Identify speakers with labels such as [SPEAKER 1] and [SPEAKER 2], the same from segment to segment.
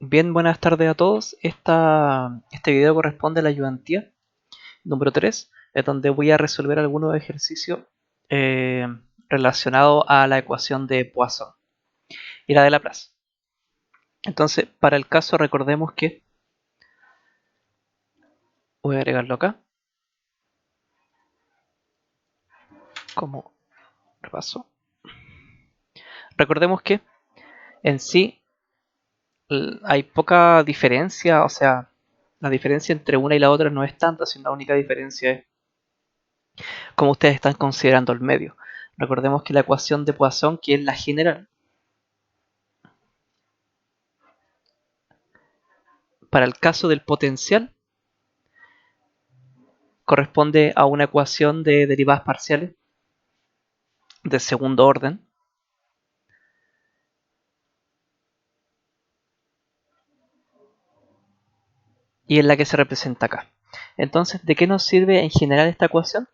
[SPEAKER 1] Bien, buenas tardes a todos. Este video corresponde a la ayudantía número 3, es donde voy a resolver algunos ejercicios eh, relacionados a la ecuación de Poisson y la de Laplace. Entonces, para el caso recordemos que, voy a agregarlo acá, como repaso. Recordemos que en sí hay poca diferencia, o sea, la diferencia entre una y la otra no es tanta, sino la única diferencia es cómo ustedes están considerando el medio. Recordemos que la ecuación de Poisson, que es la general, para el caso del potencial, corresponde a una ecuación de derivadas parciales de segundo orden. Y es la que se representa acá. Entonces, ¿de qué nos sirve en general esta ecuación?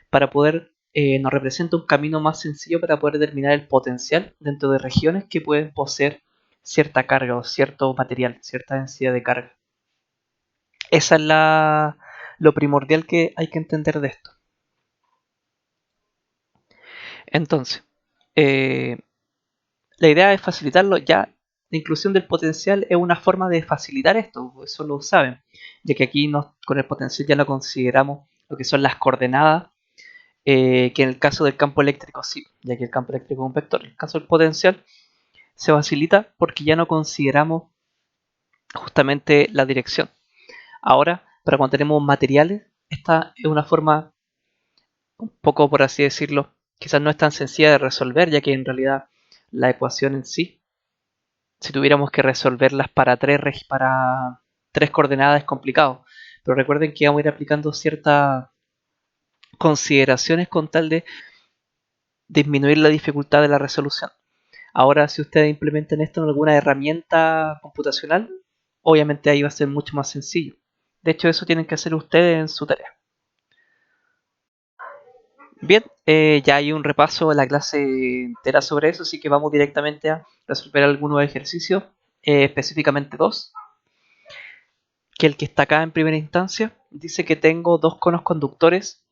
[SPEAKER 1] Para poder, nos representa un camino más sencillo para poder determinar el potencial dentro de regiones que pueden poseer cierta carga o cierto material, cierta densidad de carga. Esa es lo primordial que hay que entender de esto. Entonces, la idea es facilitarlo ya. La inclusión del potencial es una forma de facilitar esto, eso lo saben, ya que aquí con el potencial ya lo consideramos lo que son las coordenadas, que en el caso del campo eléctrico sí, ya que el campo eléctrico es un vector. En el caso del potencial se facilita porque ya no consideramos justamente la dirección. Ahora, para cuando tenemos materiales, esta es una forma un poco, por así decirlo, quizás no es tan sencilla de resolver, ya que en realidad la ecuación en sí, si tuviéramos que resolverlas para tres coordenadas es complicado. Pero recuerden que vamos a ir aplicando ciertas consideraciones con tal de disminuir la dificultad de la resolución. Ahora, si ustedes implementan esto en alguna herramienta computacional, obviamente ahí va a ser mucho más sencillo. De hecho, eso tienen que hacer ustedes en su tarea. Bien, ya hay un repaso de la clase entera sobre eso, así que vamos directamente a resolver algunos ejercicios, específicamente dos. Que el que está acá en primera instancia dice que tengo dos conos conductores.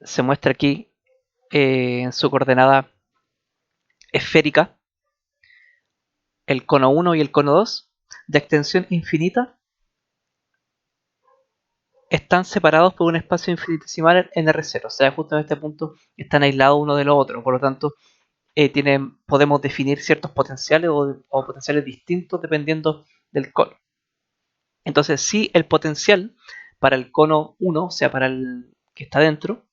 [SPEAKER 1] Se muestra aquí en su coordenada esférica el cono 1 y el cono 2 de extensión infinita. Están separados por un espacio infinitesimal en R0, o sea, justo en este punto están aislados uno de los otros, por lo tanto podemos definir ciertos potenciales o potenciales distintos dependiendo del cono. Entonces, si el potencial para el cono 1, o sea, para el que está dentro,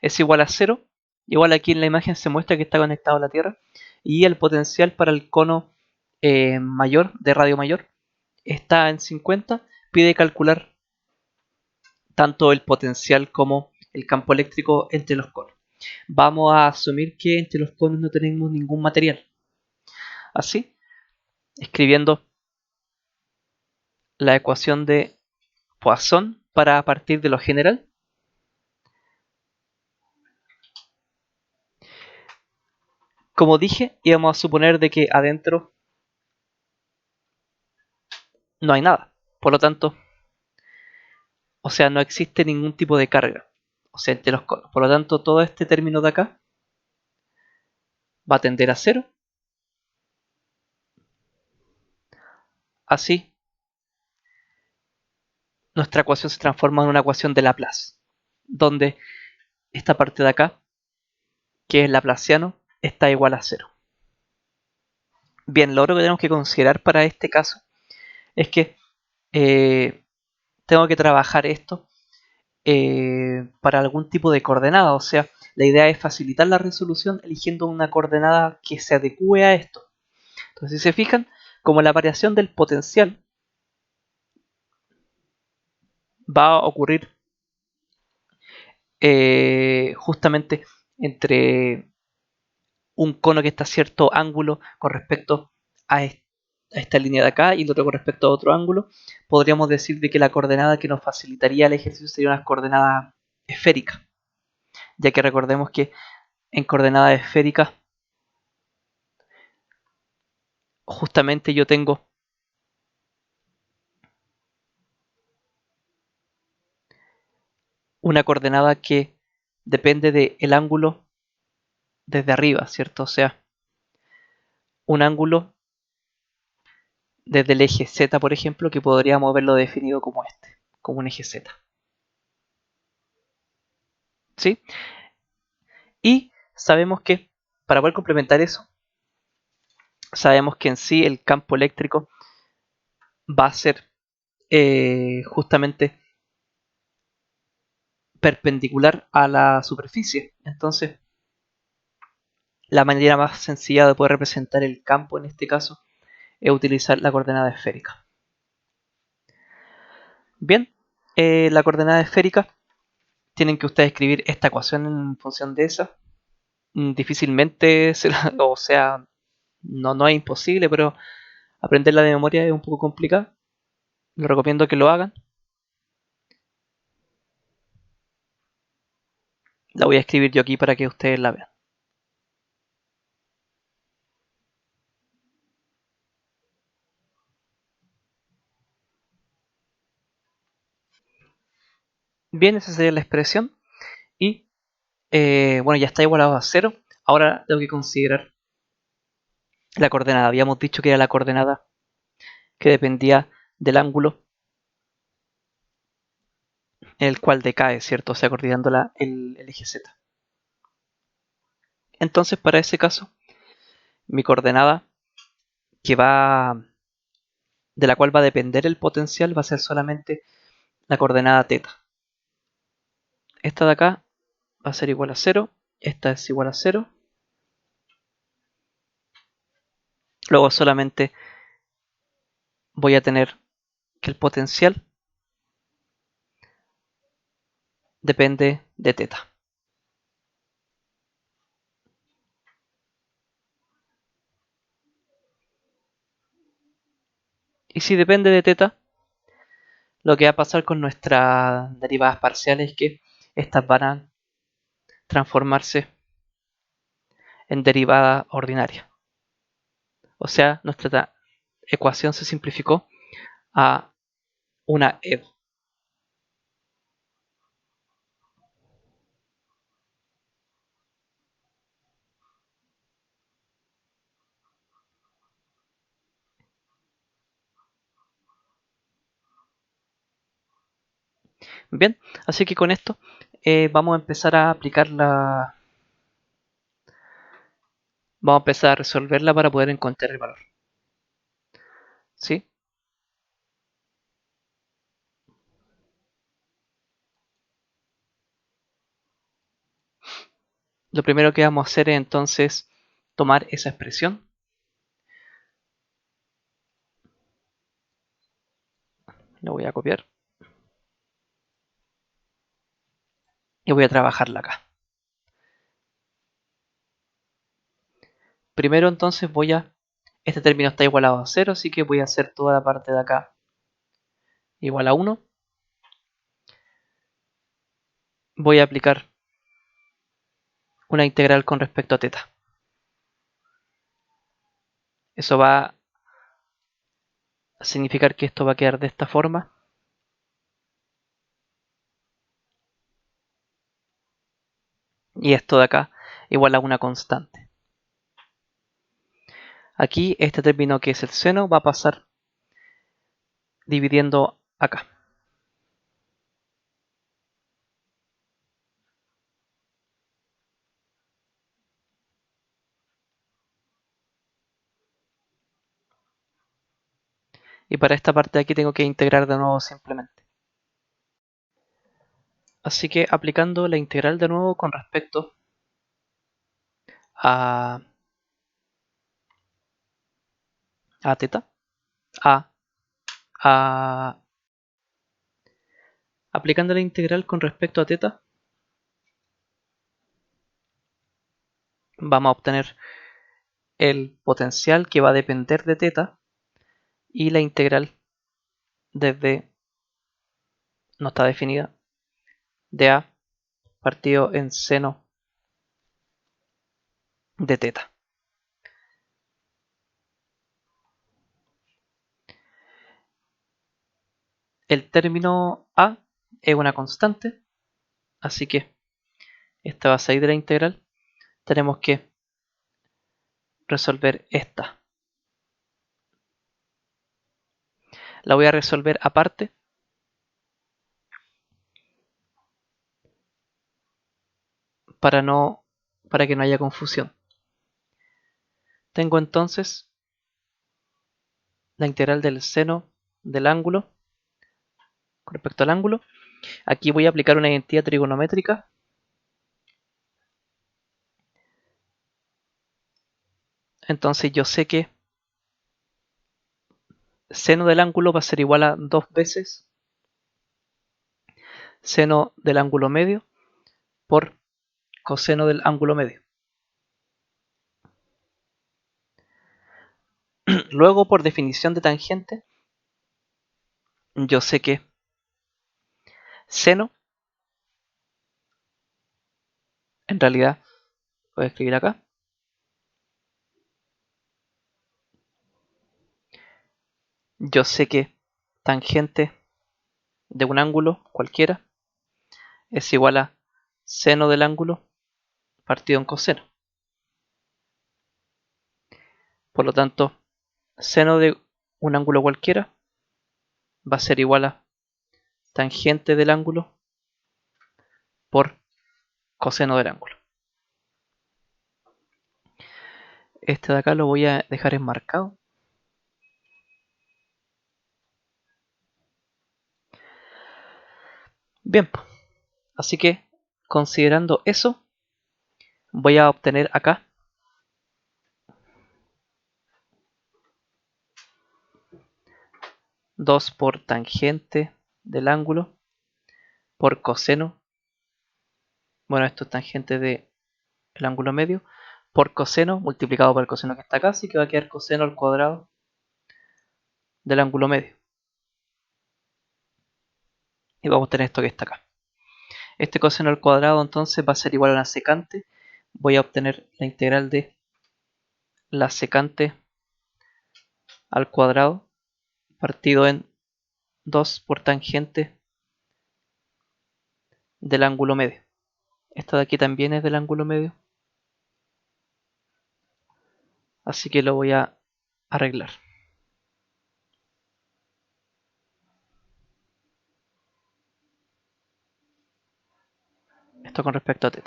[SPEAKER 1] es igual a 0, igual aquí en la imagen se muestra que está conectado a la Tierra, y el potencial para el cono mayor, de radio mayor, está en 50, pide calcular tanto el potencial como el campo eléctrico entre los conos. Vamos a asumir que entre los conos no tenemos ningún material. Así, escribiendo la ecuación de Poisson para partir de lo general. Como dije, íbamos a suponer de que adentro no hay nada. Por lo tanto, o sea, no existe ningún tipo de carga. O sea, entre los conos. Por lo tanto, todo este término de acá va a tender a 0. Así, nuestra ecuación se transforma en una ecuación de Laplace, donde esta parte de acá, que es laplaciano, está igual a 0. Bien, lo otro que tenemos que considerar para este caso es que tengo que trabajar esto para algún tipo de coordenada. O sea, la idea es facilitar la resolución eligiendo una coordenada que se adecue a esto. Entonces, si se fijan, como la variación del potencial va a ocurrir justamente entre un cono que está a cierto ángulo con respecto a esta línea de acá y el otro con respecto a otro ángulo, podríamos decir de que la coordenada que nos facilitaría el ejercicio sería una coordenada esférica, ya que recordemos que en coordenadas esféricas justamente yo tengo una coordenada que depende del ángulo desde arriba, ¿cierto? O sea, un ángulo desde el eje Z, por ejemplo, que podríamos haberlo definido como este, como un eje Z. ¿Sí? Y sabemos que para poder complementar eso, sabemos que en sí el campo eléctrico va a ser justamente perpendicular a la superficie. Entonces, la manera más sencilla de poder representar el campo en este caso es utilizar la coordenada esférica. Bien, la coordenada esférica, tienen que ustedes escribir esta ecuación en función de esa. Difícilmente, o sea, no es imposible, pero aprenderla de memoria es un poco complicado. Les recomiendo que lo hagan. La voy a escribir yo aquí para que ustedes la vean. Bien, esa sería la expresión. Y bueno, ya está igualado a 0. Ahora tengo que considerar la coordenada. Habíamos dicho que era la coordenada que dependía del ángulo en el cual decae, ¿cierto? O sea, coordinando el eje Z. Entonces, para ese caso, mi coordenada que va de la cual va a depender el potencial va a ser solamente la coordenada teta. Esta de acá va a ser igual a 0, esta es igual a 0. Luego solamente voy a tener que el potencial depende de teta. Y si depende de teta, lo que va a pasar con nuestras derivadas parciales es que estas van a transformarse en derivada ordinaria. O sea, nuestra ecuación se simplificó a una EV. Bien, así que con esto vamos a empezar a aplicar vamos a empezar a resolverla para poder encontrar el valor. ¿Sí? Lo primero que vamos a hacer es entonces tomar esa expresión. La voy a copiar. Y voy a trabajarla acá. Primero entonces este término está igualado a 0, así que voy a hacer toda la parte de acá igual a 1. Voy a aplicar una integral con respecto a teta. Eso va a significar que esto va a quedar de esta forma. Y esto de acá igual a una constante. Aquí este término que es el seno va a pasar dividiendo acá. Y para esta parte de aquí tengo que integrar de nuevo simplemente. Así que aplicando la integral de nuevo con respecto a, a teta, a, a, aplicando la integral con respecto a teta, vamos a obtener el potencial que va a depender de teta y la integral desde, no está definida, de a partido en seno de teta. El término a es una constante Así que esta va a salir de la integral. Tenemos que resolver esta. La voy a resolver aparte para que no haya confusión. Tengo entonces la integral del seno del ángulo con respecto al ángulo. Aquí voy a aplicar una identidad trigonométrica. Entonces yo sé que seno del ángulo va a ser igual a 2 veces seno del ángulo medio por coseno del ángulo medio. Luego, por definición de tangente, yo sé que seno, en realidad, voy a escribir acá, yo sé que tangente de un ángulo cualquiera es igual a seno del ángulo partido en coseno. Por lo tanto, seno de un ángulo cualquiera va a ser igual a tangente del ángulo por coseno del ángulo. Este de acá lo voy a dejar enmarcado. Bien, así que considerando eso, voy a obtener acá dos por tangente del ángulo por coseno. Bueno, esto es tangente del ángulo medio por coseno multiplicado por el coseno que está acá, así que va a quedar coseno al cuadrado del ángulo medio. Y vamos a tener esto que está acá. Este coseno al cuadrado entonces va a ser igual a la secante. Voy a obtener la integral de la secante al cuadrado partido en 2 por tangente del ángulo medio. Esto de aquí también es del ángulo medio, así que lo voy a arreglar. Esto con respecto a θ.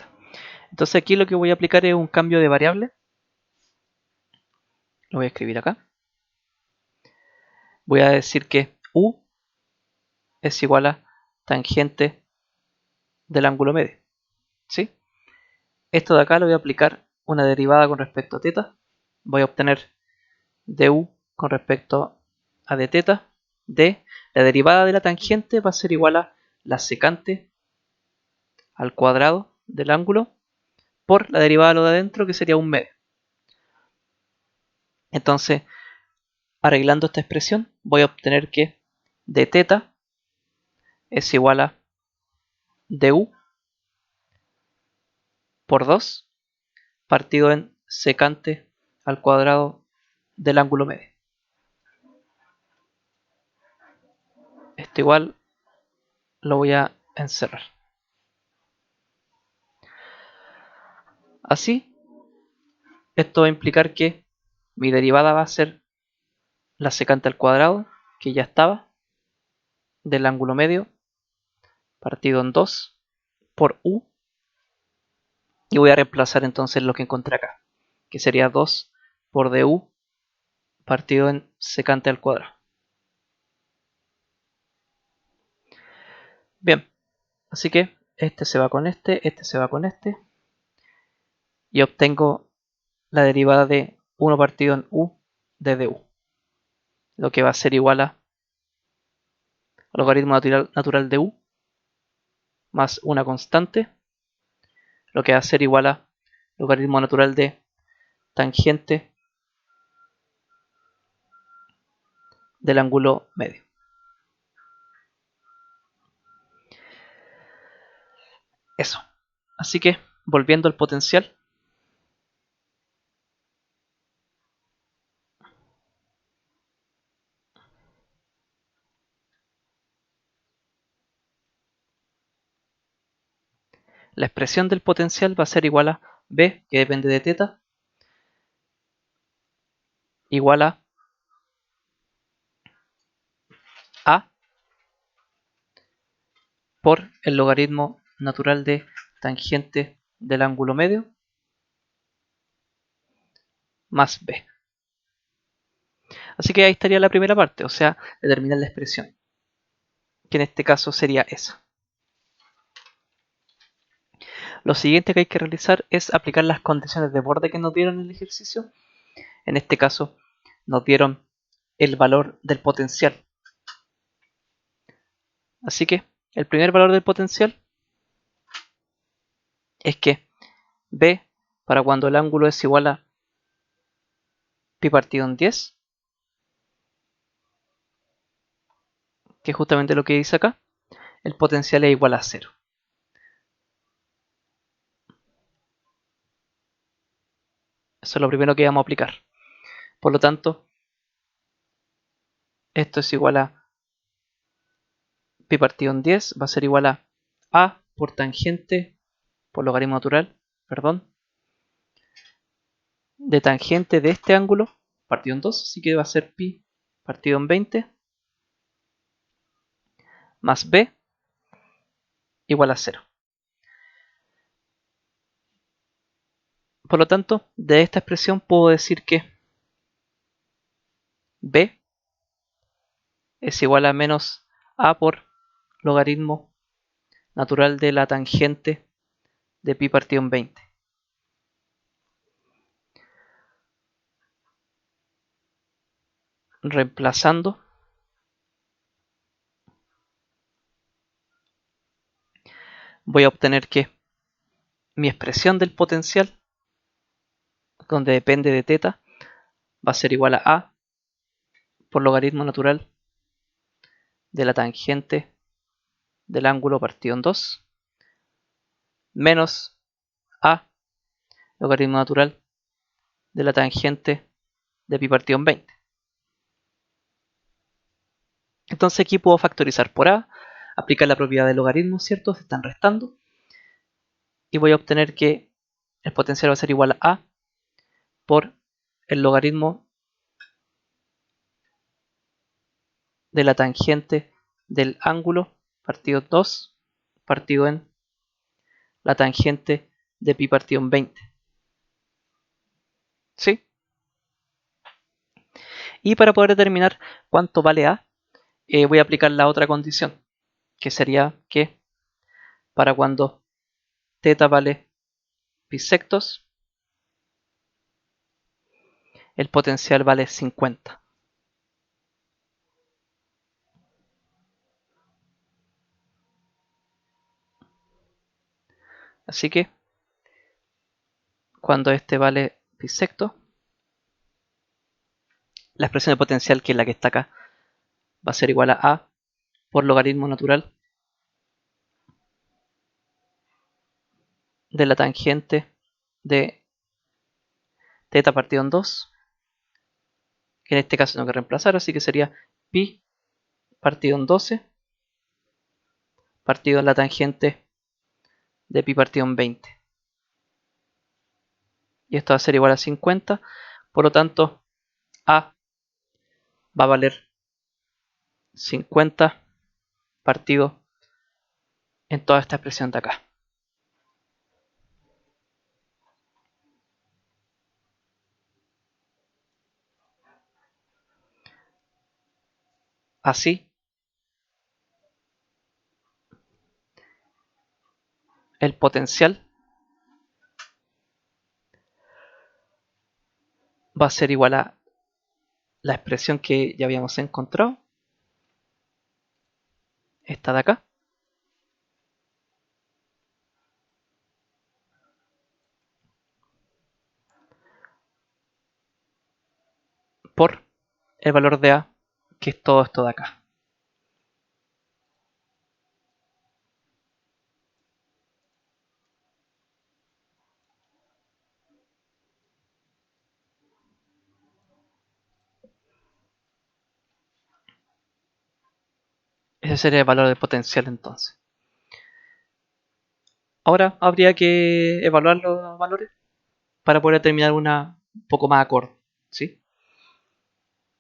[SPEAKER 1] Entonces aquí lo que voy a aplicar es un cambio de variable. Lo voy a escribir acá. Voy a decir que u es igual a tangente del ángulo medio. ¿Sí? Esto de acá lo voy a aplicar una derivada con respecto a θ. Voy a obtener du con respecto a dθ de la derivada de la tangente va a ser igual a la secante al cuadrado del ángulo por la derivada de lo de adentro, que sería un medio. Entonces, arreglando esta expresión, voy a obtener que dθ es igual a du por 2 partido en secante al cuadrado del ángulo medio. Esto igual lo voy a encerrar. Así, esto va a implicar que mi derivada va a ser la secante al cuadrado, que ya estaba, del ángulo medio, partido en 2 por u, y voy a reemplazar entonces lo que encontré acá, que sería 2 por du partido en secante al cuadrado. Bien, así que este se va con este se va con este, y obtengo la derivada de 1 partido en u de du, lo que va a ser igual a logaritmo natural de u más una constante, lo que va a ser igual a logaritmo natural de tangente del ángulo medio. Eso. Así que, volviendo al potencial, la expresión del potencial va a ser igual a B, que depende de teta, igual a por el logaritmo natural de tangente del ángulo medio más B. Así que ahí estaría la primera parte, o sea, determinar la expresión, que en este caso sería esa. Lo siguiente que hay que realizar es aplicar las condiciones de borde que nos dieron en el ejercicio. En este caso nos dieron el valor del potencial. Así que el primer valor del potencial es que B, para cuando el ángulo es igual a pi partido en 10, que es justamente lo que dice acá, el potencial es igual a 0. Eso es lo primero que vamos a aplicar. Por lo tanto, esto es igual a pi partido en 10, va a ser igual a por tangente, por logaritmo natural, perdón, de tangente de este ángulo, partido en 2, así que va a ser pi partido en 20, más b, igual a 0. Por lo tanto, de esta expresión puedo decir que b es igual a menos a por logaritmo natural de la tangente de pi partido en 20. Reemplazando, voy a obtener que mi expresión del potencial, donde depende de teta, va a ser igual a por logaritmo natural de la tangente del ángulo partido en 2 menos a logaritmo natural de la tangente de pi partido en 20. Entonces aquí puedo factorizar por a, aplicar la propiedad del logaritmo, ¿cierto? Se están restando. Y voy a obtener que el potencial va a ser igual a por el logaritmo de la tangente del ángulo partido 2 partido en la tangente de pi partido en 20. ¿Sí? Y para poder determinar cuánto vale a, voy a aplicar la otra condición, que sería que para cuando θ vale pi sectos, el potencial vale 50. Así que cuando este vale pi secto, la expresión de potencial, que es la que está acá, va a ser igual a por logaritmo natural de la tangente de θ partido en 2, que en este caso tengo que reemplazar, así que sería pi partido en 12 partido en la tangente de pi partido en 20. Y esto va a ser igual a 50, por lo tanto a va a valer 50 partido en toda esta expresión de acá. Así, el potencial va a ser igual a la expresión que ya habíamos encontrado, esta de acá, por el valor de a, que es todo esto de acá. Ese sería el valor del potencial entonces. Ahora habría que evaluar los valores para poder determinar una un poco más acorde, ¿sí?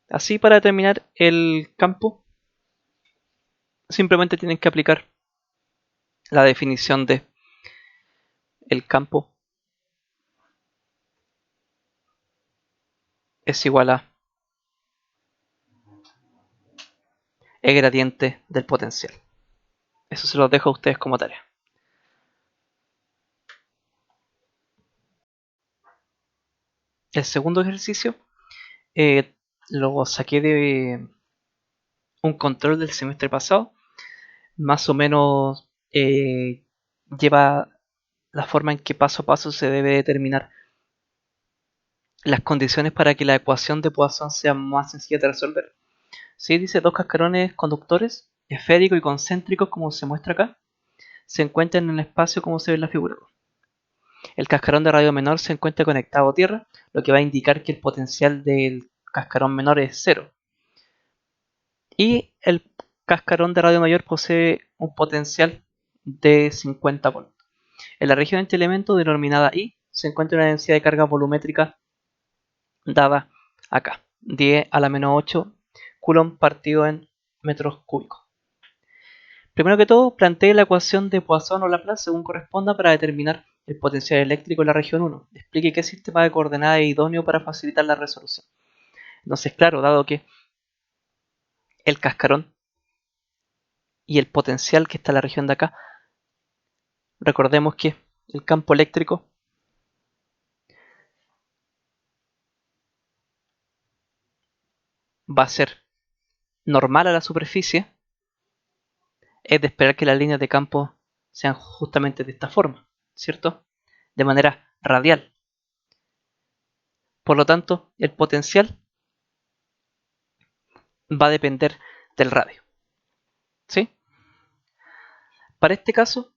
[SPEAKER 1] Así, para determinar el campo, simplemente tienen que aplicar la definición de el campo es igual a el gradiente del potencial. Eso se los dejo a ustedes como tarea. El segundo ejercicio lo saqué de un control del semestre pasado. Más o menos lleva la forma en que paso a paso se debe determinar las condiciones para que la ecuación de Poisson sea más sencilla de resolver. Sí, dice dos cascarones conductores, esféricos y concéntricos, como se muestra acá, se encuentran en el espacio como se ve en la figura. El cascarón de radio menor se encuentra conectado a tierra, lo que va a indicar que el potencial del cascarón menor es cero. Y el cascarón de radio mayor posee un potencial de 50 volts. En la región entre elementos denominada I se encuentra una densidad de carga volumétrica dada acá, 10 a la menos 8 coulomb partido en metros cúbicos. Primero que todo, plantee la ecuación de Poisson o Laplace según corresponda para determinar el potencial eléctrico en la región 1. Explique qué sistema de coordenadas es idóneo para facilitar la resolución. Entonces, claro, dado que el cascarón y el potencial que está en la región de acá, recordemos que el campo eléctrico va a ser normal a la superficie, es de esperar que las líneas de campo sean justamente de esta forma, ¿cierto? De manera radial. Por lo tanto, el potencial va a depender del radio, ¿sí? Para este caso,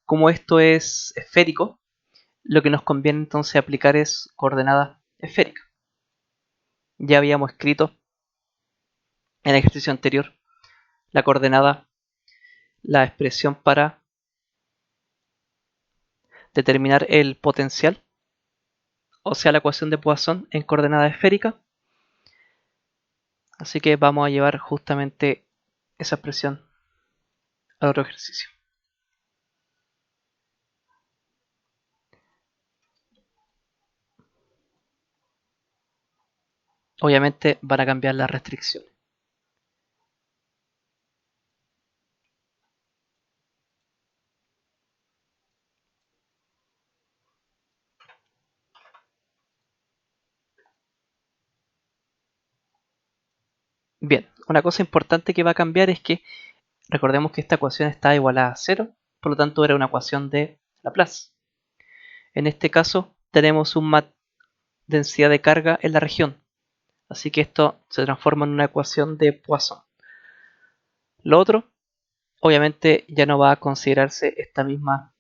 [SPEAKER 1] como esto es esférico, lo que nos conviene entonces aplicar es coordenada esférica. Ya habíamos escrito en el ejercicio anterior la coordenada, la expresión para determinar el potencial, o sea, la ecuación de Poisson en coordenada esférica. Así que vamos a llevar justamente esa expresión al otro ejercicio. Obviamente van a cambiar las restricciones. Bien, una cosa importante que va a cambiar es que recordemos que esta ecuación está igualada a 0, por lo tanto era una ecuación de Laplace. En este caso tenemos una densidad de carga en la región, así que esto se transforma en una ecuación de Poisson. Lo otro, obviamente ya no va a considerarse esta misma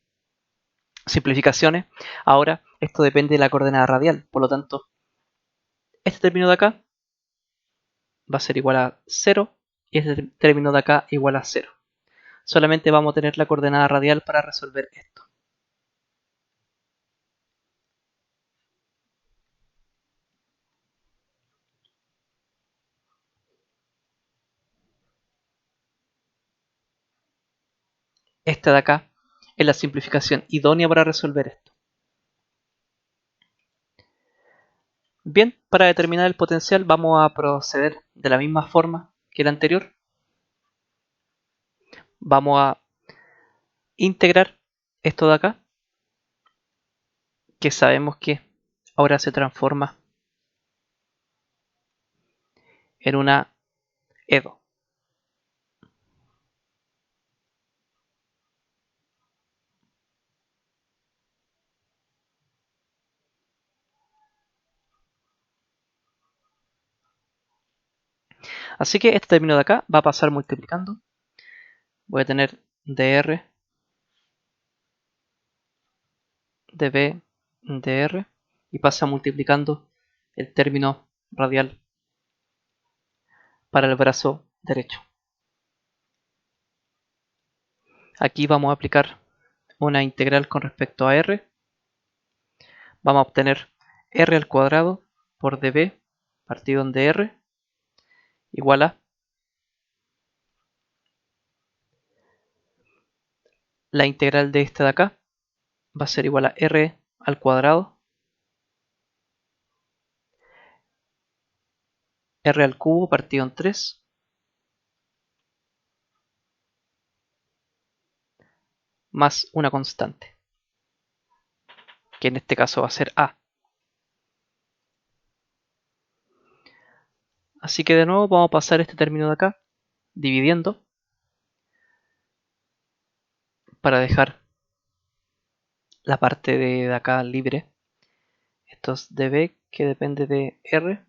[SPEAKER 1] simplificaciones. Ahora esto depende de la coordenada radial, por lo tanto este término de acá va a ser igual a 0 y este término de acá igual a 0. Solamente vamos a tener la coordenada radial para resolver esto. Esta de acá es la simplificación idónea para resolver esto. Bien, para determinar el potencial vamos a proceder de la misma forma que el anterior. Vamos a integrar esto de acá, que sabemos que ahora se transforma en una EDO. Así que este término de acá va a pasar multiplicando. Voy a tener dr, dv, dr y pasa multiplicando el término radial para el brazo derecho. Aquí vamos a aplicar una integral con respecto a r. Vamos a obtener r al cuadrado por db partido en dr igual a la integral de este de acá. Va a ser igual a r al cuadrado, r al cubo partido en 3, más una constante, que en este caso va a ser a. Así que de nuevo vamos a pasar este término de acá, dividiendo, para dejar la parte de acá libre. Esto es db, que depende de r, va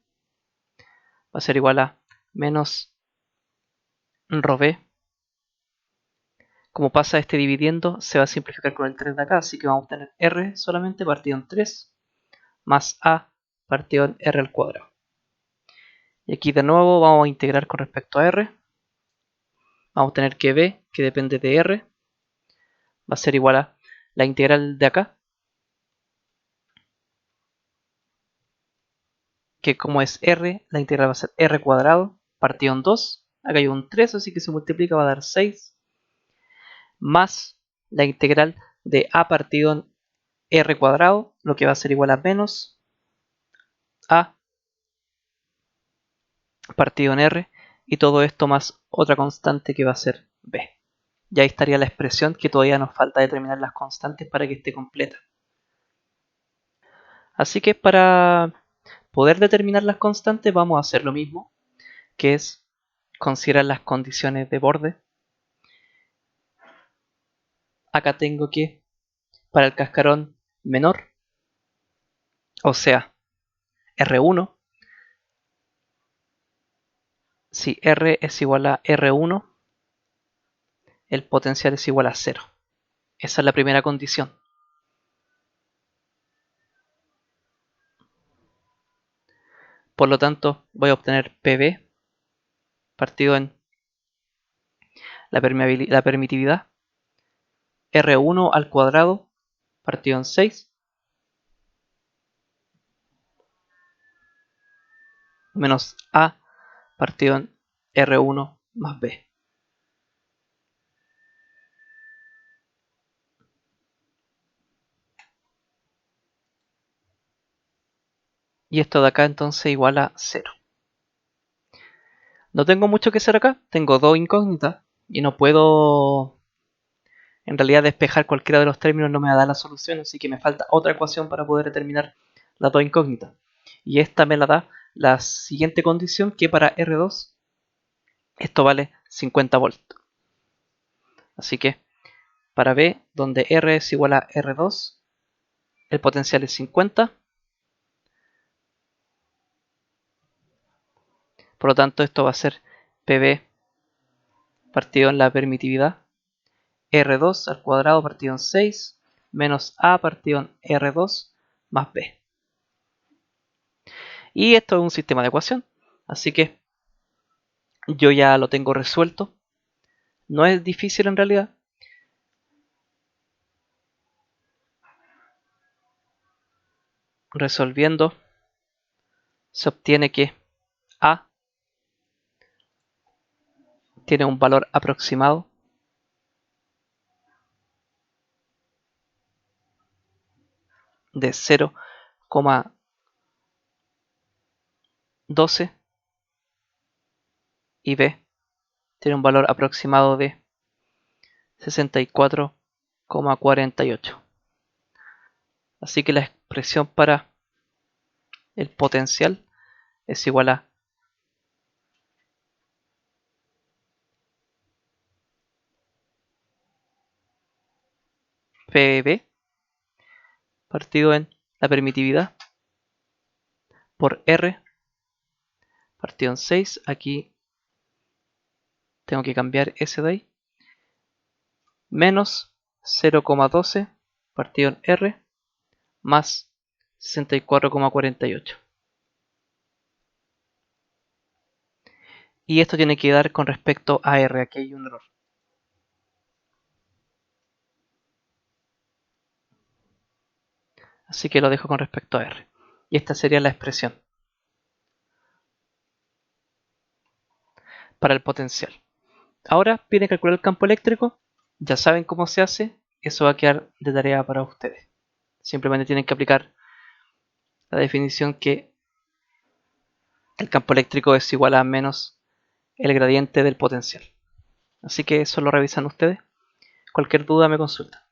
[SPEAKER 1] a ser igual a menos ρb. Como pasa este dividiendo, se va a simplificar con el 3 de acá, así que vamos a obtener r solamente partido en 3 más a partido en r al cuadrado. Y aquí de nuevo vamos a integrar con respecto a r. Vamos a obtener que b, que depende de r, va a ser igual a la integral de acá, que como es r, la integral va a ser r cuadrado partido en 2. Acá hay un 3, así que se multiplica, va a dar 6, más la integral de a partido en r cuadrado, lo que va a ser igual a menos a partido en r, y todo esto más otra constante que va a ser b. Y ahí estaría la expresión, que todavía nos falta determinar las constantes para que esté completa. Así que para poder determinar las constantes vamos a hacer lo mismo, que es considerar las condiciones de borde. Acá tengo que para el cascarón menor, o sea, R1, si R es igual a R1, el potencial es igual a 0. Esa es la primera condición. Por lo tanto, voy a obtener PB partido en la permitividad, R1 al cuadrado partido en 6, menos A partido en R1 más B. Y esto de acá entonces igual a 0. No tengo mucho que hacer acá, tengo dos incógnitas y no puedo en realidad despejar cualquiera de los términos, no me va a dar la solución, así que me falta otra ecuación para poder determinar las dos incógnitas. Y esta me la da la siguiente condición, que para R2 esto vale 50 volts. Así que para B, donde R es igual a R2, el potencial es 50. Por lo tanto, esto va a ser PB partido en la permitividad, R2 al cuadrado partido en 6, menos A partido en R2 más B. Y esto es un sistema de ecuación, así que yo ya lo tengo resuelto. No es difícil en realidad. Resolviendo se obtiene que A tiene un valor aproximado de 0,12 y B tiene un valor aproximado de 64,48. Así que la expresión para el potencial es igual a PB partido en la permitividad por R partido en 6. Aquí tengo que cambiar ese de ahí. Menos 0,12 partido en R más 64,48. Y esto tiene que dar con respecto a R. Aquí hay un error. Así que lo dejo con respecto a R. Y esta sería la expresión para el potencial. Ahora piden calcular el campo eléctrico. Ya saben cómo se hace. Eso va a quedar de tarea para ustedes. Simplemente tienen que aplicar la definición que el campo eléctrico es igual a menos el gradiente del potencial. Así que eso lo revisan ustedes. Cualquier duda me consultan.